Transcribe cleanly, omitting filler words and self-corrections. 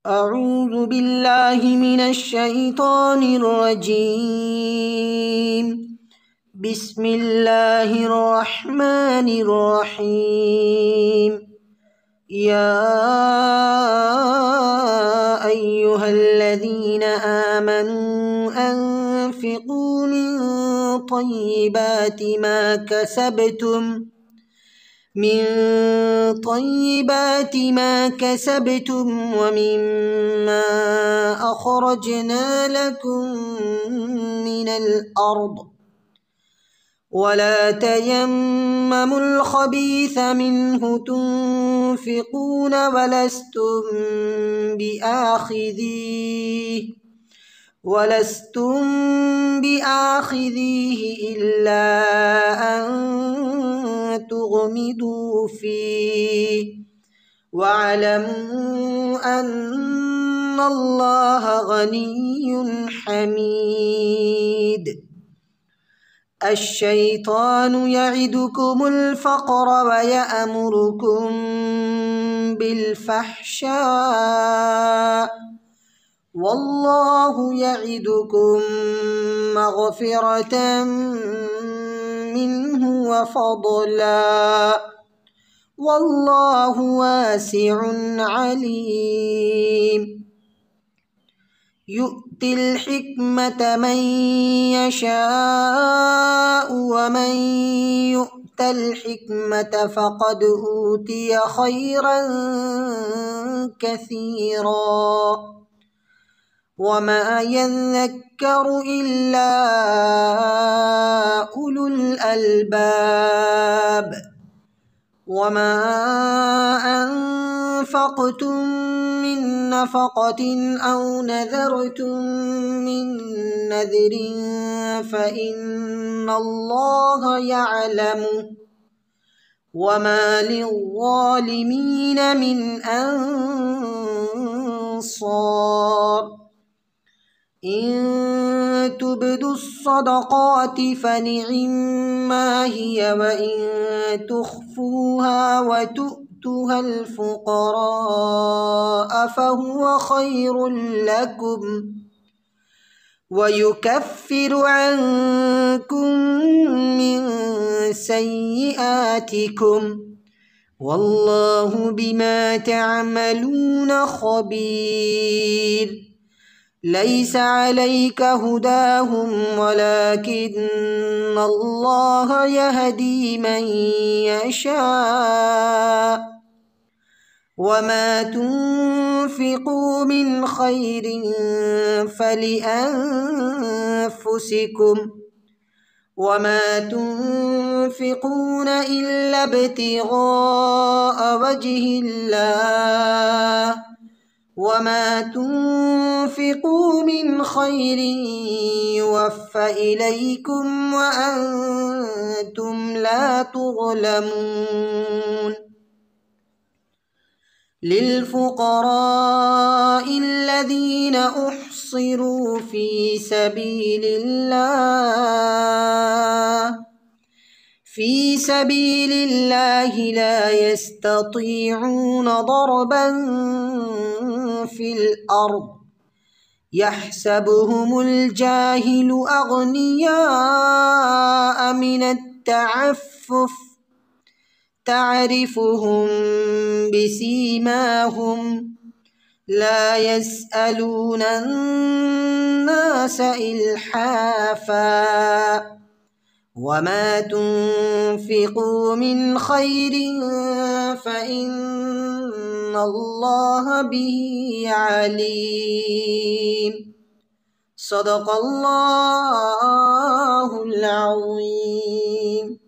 أعوذ بالله من الشيطان الرجيم. بسم الله الرحمن الرحيم. يا أيها الذين آمنوا أنفقوا من طيبات ما كسبتم ومما أخرجنا لكم من الأرض ولا تيمموا الخبيث منه تنفقون ولستم بآخذيه إلا أن تغمضوا فيه واعلموا أن الله غني حميد. الشيطان يعدكم الفقر ويأمركم بالفحشاء والله يعدكم مغفرة منه وفضلا والله واسع عليم. يؤتي الحكمة من يشاء ومن يؤت الحكمة فقد أوتي خيرا كثيرا وما يذكر إلا أولو الألباب. وما أنفقتم من نفقة أو نذرتم من نذر فإن الله يعلمه وما للظالمين من أنصار. إن تبدوا الصدقات فنعما هي وإن تخفوها وتؤتوها الفقراء فهو خير لكم ويكفر عنكم من سيئاتكم والله بما تعملون خبير. ليس عليك هداهم ولكن الله يهدي من يشاء وما تنفقوا من خير فلأنفسكم وما تنفقون إلا ابتغاء وجه الله وما تنفقوا من خير يوفى إليكم وأنتم لا تظلمون. للفقراء الذين أحصروا في سبيل الله لا يستطيعون ضربا في الأرض يحسبهم الجاهل أغنياء من التعفف تعرفهم بسيماهم لا يسألون الناس إلحافا وما تنفقوا من خير فإن الله به عليم. صدق الله العظيم.